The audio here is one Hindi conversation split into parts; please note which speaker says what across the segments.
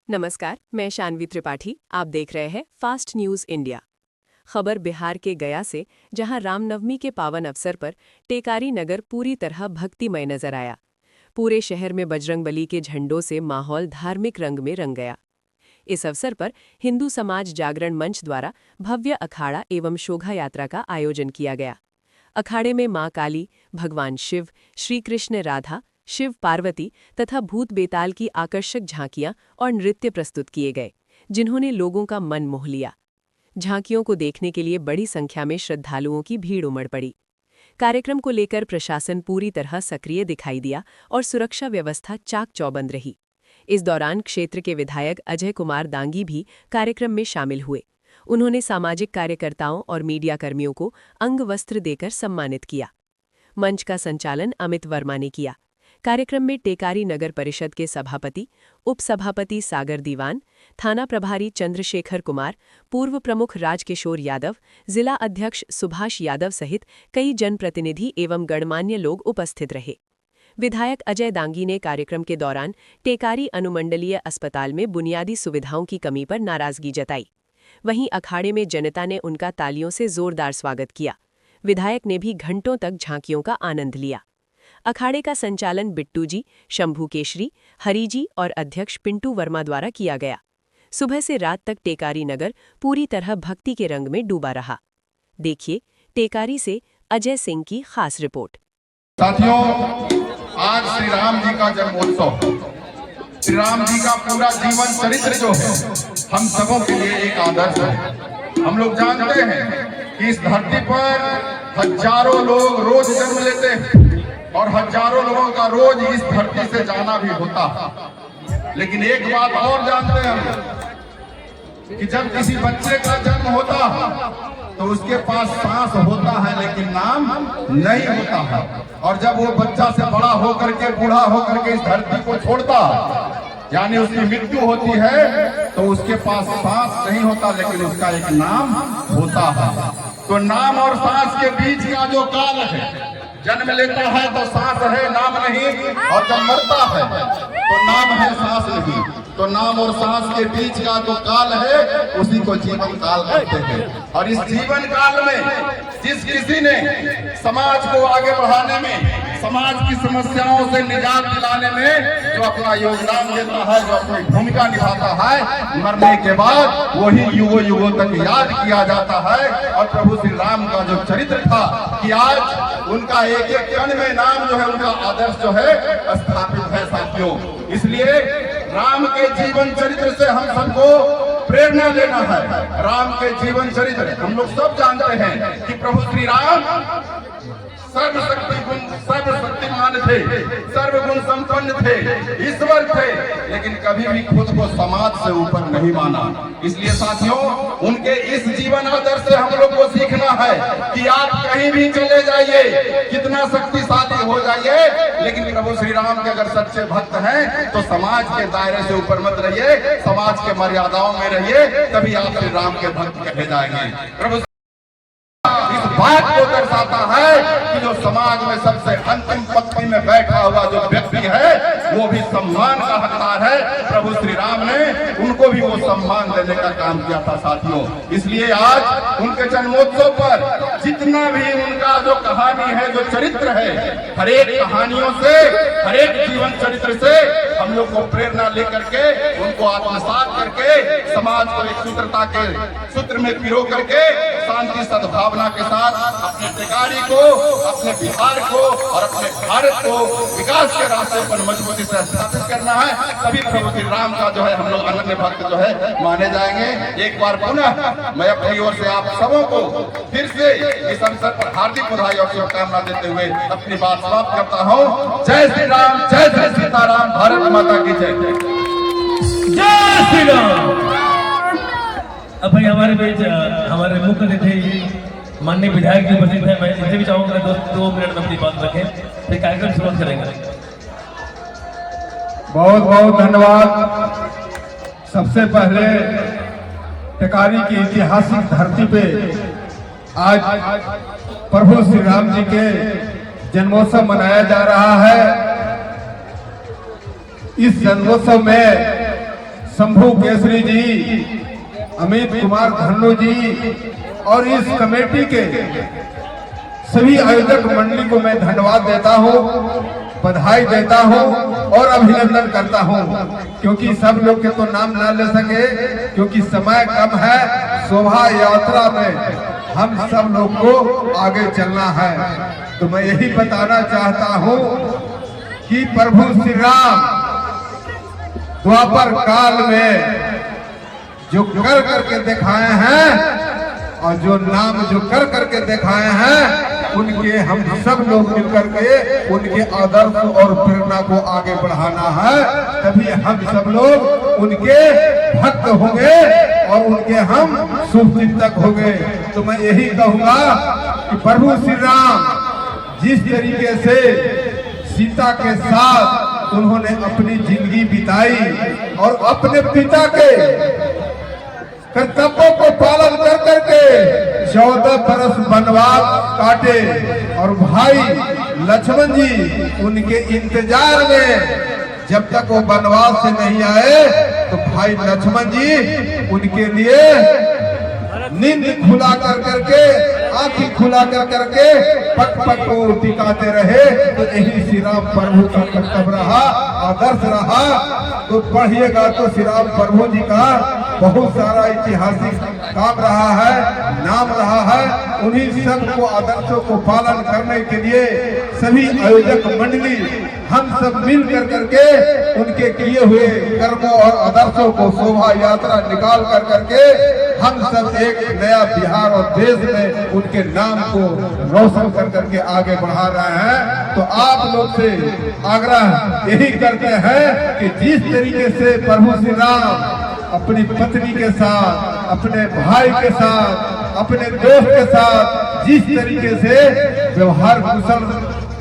Speaker 1: नमस्कार, मैं शानवी त्रिपाठी। आप देख रहे हैं फास्ट न्यूज इंडिया। खबर बिहार के गया से, जहां रामनवमी के पावन अवसर पर टेकारी नगर पूरी तरह भक्तिमय नजर आया। पूरे शहर में बजरंगबली के झंडों से माहौल धार्मिक रंग में रंग गया। इस अवसर पर हिंदू समाज जागरण मंच द्वारा भव्य अखाड़ा एवं शोभा यात्रा का आयोजन किया गया। अखाड़े में मां काली, भगवान शिव, श्री कृष्ण राधा, शिव पार्वती तथा भूत बेताल की आकर्षक झांकियां और नृत्य प्रस्तुत किए गए, जिन्होंने लोगों का मन मोह लिया। झांकियों को देखने के लिए बड़ी संख्या में श्रद्धालुओं की भीड़ उमड़ पड़ी। कार्यक्रम को लेकर प्रशासन पूरी तरह सक्रिय दिखाई दिया और सुरक्षा व्यवस्था चाक चौबंद रही। इस दौरान क्षेत्र के विधायक अजय कुमार दांगी भी कार्यक्रम में शामिल हुए। उन्होंने सामाजिक कार्यकर्ताओं और मीडियाकर्मियों को अंग वस्त्र देकर सम्मानित किया। मंच का संचालन अमित वर्मा ने किया। कार्यक्रम में टेकारी नगर परिषद के सभापति, उप सभापति सागर दीवान, थाना प्रभारी चंद्रशेखर कुमार, पूर्व प्रमुख राजकिशोर यादव, जिला अध्यक्ष सुभाष यादव सहित कई जनप्रतिनिधि एवं गणमान्य लोग उपस्थित रहे। विधायक अजय दांगी ने कार्यक्रम के दौरान टेकारी अनुमंडलीय अस्पताल में बुनियादी सुविधाओं की कमी पर नाराजगी जताई। वहीं अखाड़े में जनता ने उनका तालियों से जोरदार स्वागत किया। विधायक ने भी घंटों तक झांकियों का आनंद लिया। अखाड़े का संचालन बिट्टू जी, शंभू केशरी, हरी जी और अध्यक्ष पिंटू वर्मा द्वारा किया गया। सुबह से रात तक टेकारी नगर पूरी तरह भक्ति के रंग में डूबा रहा। देखिए टेकारी से अजय सिंह की खास रिपोर्ट।
Speaker 2: साथियों, आज श्री राम जी का जन्मोत्सव, श्री राम जी का पूरा जीवन चरित्र जो है हम सबों के लिए एक आदर्श है। हम लोग जानते हैं कि इस धरती पर हजारों लोग रोज जन्म लेते हैं और हजारों लोगों का रोज इस धरती से जाना भी होता है। लेकिन एक बात और जानते हैं हम कि जब किसी बच्चे का जन्म होता है तो उसके पास सांस होता है लेकिन नाम नहीं होता है। और जब वो बच्चा से बड़ा होकर के, बूढ़ा होकर के इस धरती को छोड़ता है, यानी उसकी मृत्यु होती है, तो उसके पास सांस नहीं होता लेकिन उसका एक नाम होता है। तो नाम और सांस के बीच का जो काल है, जन्म लेता है तो सांस है, नाम नहीं, और जब मरता है तो नाम है, सांस नहीं। तो नाम और सांस के बीच का जो काल है उसी को जीवन काल कहते हैं। और इस जीवन काल में जिस किसी ने समाज को आगे बढ़ाने में, समाज की समस्याओं से निजात दिलाने में जो अपना योगदान देता है, जो अपनी भूमिका निभाता है, मरने के बाद वही युगों युगों तक याद किया जाता है। और प्रभु श्री राम का जो चरित्र था कि आज उनका एक एक कण में नाम जो है, उनका आदर्श जो है स्थापित है। साथियों, इसलिए राम के जीवन चरित्र से हम सबको प्रेरणा लेना है। राम के जीवन चरित्र हम लोग सब जानते हैं कि प्रभु श्री राम सर्वशक्तिमान थे, सर्वगुण संपन्न थे, ईश्वर थे, लेकिन कभी भी खुद को समाज से ऊपर नहीं माना। इसलिए साथियों, उनके इस जीवन आदर्श से हम लोग को सीखना है कि आप कहीं भी चले जाइए, कितना शक्तिशाली हो जाइए, लेकिन प्रभु श्री राम के अगर सच्चे भक्त हैं तो समाज के दायरे से ऊपर मत रहिए, समाज के मर्यादाओं में रहिए, तभी आप श्री राम के भक्त कहे जाएंगे। प्रभु बात को दर्शाता है कि जो समाज में सबसे अंतिम पंक्ति में बैठा हुआ जो व्यक्ति है वो भी सम्मान का हकदार है। प्रभु श्री राम ने उनको भी वो सम्मान देने का काम किया था। साथियों, इसलिए आज उनके जन्मोत्सव पर जितना भी उनका जो कहानी है, जो चरित्र है, हर एक कहानियों से, हर एक जीवन चरित्र से हम लोग को प्रेरणा लेकर के, उनको आत्मसात करके समाज को एक सूत्रता के सूत्र में पिरो करके शांति सद्भावना के साथ अपने टेकारी को, अपने बिहार को और अपने भारत को विकास के रास्ते पर मजबूती से स्थापित करना है। तभी प्रभु श्री राम का जो है हम लोग अनन्य भक्त जो है माने जाएंगे। एक बार पुनः मैं अपनी ओर से आप सबों को फिर से इस अवसर पर हार्दिक बधाई और शुभकामना देते हुए अपनी बात समाप्त करता हूँ। जय श्री राम, जय जय सीताराम, भारत माता की जय।
Speaker 3: जय श्री राम। अब भाई हमारे बीच हमारे मुख्य अतिथि माननीय विधायक जी उपस्थित है। मैं इनसे भी चाहूंगा दोस्तों 2 मिनट में अपनी बात रखें, फिर कार्यक्रम शुरुआत करेंगे।
Speaker 4: बहुत बहुत धन्यवाद। सबसे पहले टेकारी की ऐतिहासिक धरती पे आज प्रभु श्री राम जी के जन्मोत्सव मनाया जा रहा है। इस जन्मोत्सव में शंभू केसरी जी, अमित कुमार धन्नो जी और इस कमेटी के सभी आयोजक मंडली को मैं धन्यवाद देता हूँ, बधाई देता हूँ और अभिनंदन करता हूँ, क्योंकि सब लोग के तो नाम ना ले सके क्योंकि समय कम है। शोभा यात्रा में हम सब लोग को आगे चलना है। तो मैं यही बताना चाहता हूँ कि प्रभु श्री राम द्वापर काल में जो कर करके दिखाए हैं और जो नाम जो कर करके दिखाए हैं, उनके हम सब लोग मिलकर के उनके आदर्श और प्रेरणा को आगे बढ़ाना है। तभी हम सब लोग उनके भक्त होंगे और उनके हम शुभ चिंतक होंगे। तो मैं यही कहूंगा कि प्रभु श्री राम जिस तरीके से सीता के साथ उन्होंने अपनी जिंदगी बिताई और अपने पिता के कर्तव्यों को पालन कर करके 14 बरस वनवास काटे और भाई लक्ष्मण जी उनके इंतजार में जब तक वो वनवास से नहीं आए तो भाई लक्ष्मण जी उनके लिए नींद खुला कर करके आंखें खुला कर करके पट पट को टिकाते रहे। तो यही श्री राम प्रभु का कर्तव्य रहा, आदर्श रहा। तो पढ़िएगा तो श्री राम प्रभु जी का बहुत सारा ऐतिहासिक काम रहा है, नाम रहा है। उन्हीं सब को आदर्शों को पालन करने के लिए सभी आयोजक मंडली हम सब मिल कर करके उनके किए हुए कर्मों और आदर्शों को शोभा यात्रा निकाल कर करके हम सब एक नया बिहार और देश में उनके नाम को रोशन कर करके आगे बढ़ा रहे हैं। तो आप लोग से आग्रह यही करते हैं कि जिस तरीके से प्रभु श्री राम अपनी पत्नी के साथ, अपने भाई के साथ, अपने दोस्त के साथ जिस तरीके से व्यवहार कुशल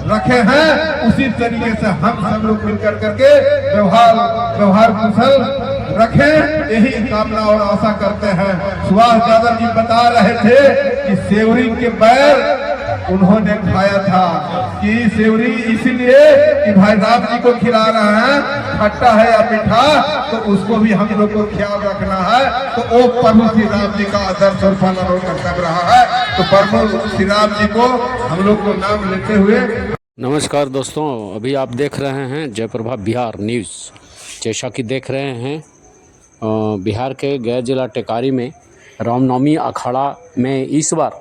Speaker 4: रखे हैं, उसी तरीके से हम सब लोग मिलकर करके व्यवहार कुशल रखें, यही कामना और आशा करते हैं। सुभाष यादव जी बता रहे थे कि सेवरी के बैर उन्होंने खाया था कि सेवरी इसलिए कि भाई राम जी को खिला रहे हैं, खट्टा है या मीठा, तो उसको भी हम लोग को ख्याल रखना है। तो वो प्रभु श्री राम जी का आदर्श और पालन और कर्तव्य रहा है। तो प्रभु श्री राम जी को हम लोग को नाम लेते हुए
Speaker 5: नमस्कार दोस्तों, अभी आप देख रहे हैं जयप्रभा बिहार न्यूज़। जैसा कि देख रहे हैं बिहार के गया जिला टेकारी में रामनवमी अखाड़ा में इस बार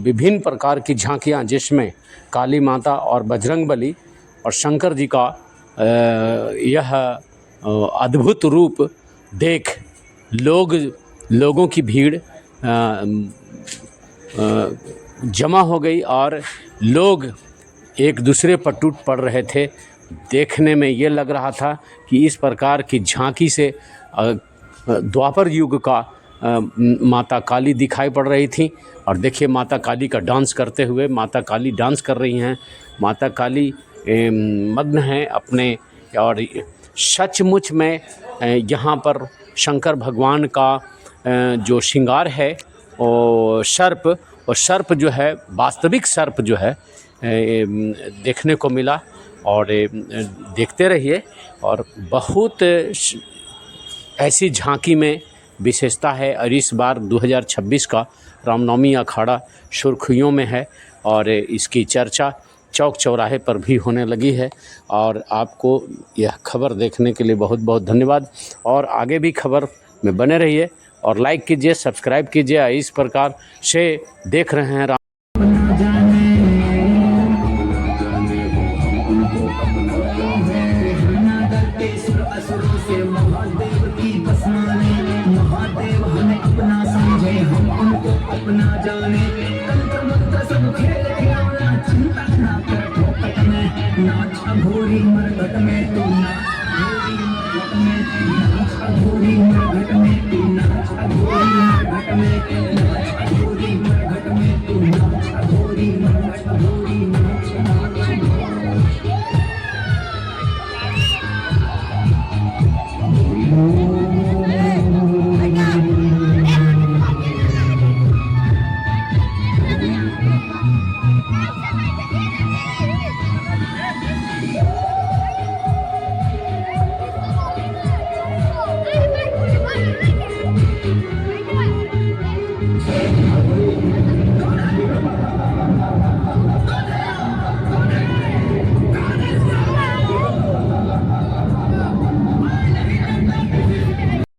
Speaker 5: विभिन्न प्रकार की झांकियां, जिसमें काली माता और बजरंगबली और शंकर जी का यह अद्भुत रूप देख लोगों की भीड़ जमा हो गई और लोग एक दूसरे पर टूट पड़ रहे थे। देखने में ये लग रहा था कि इस प्रकार की झांकी से द्वापर युग का माता काली दिखाई पड़ रही थी। और देखिए माता काली का डांस करते हुए, माता काली डांस कर रही हैं, माता काली मग्न हैं अपने। और सचमुच में यहाँ पर शंकर भगवान का जो श्रृंगार है वो सर्प जो है, वास्तविक सर्प जो है देखने को मिला। और देखते रहिए। और बहुत ऐसी झांकी में विशेषता है। और इस बार 2026 का रामनवमी अखाड़ा सुर्खियों में है और इसकी चर्चा चौक चौराहे पर भी होने लगी है। और आपको यह खबर देखने के लिए बहुत बहुत धन्यवाद। और आगे भी खबर में बने रहिए और लाइक कीजिए, सब्सक्राइब कीजिए। इस प्रकार से देख रहे हैं
Speaker 6: महादेव हमें अपना समझे, हम उनको अपना जाने। सब खेल खिलौना चिंता ना कर ठोकत में, नाच अघोरी मरघट में तू नाच अघोरी मरघट में तू नाच अघोरी मरघट में, नाच अघोरी मरघट में तू नाच अघोरी मरघट में, नाच अघोरी मरघट, नाच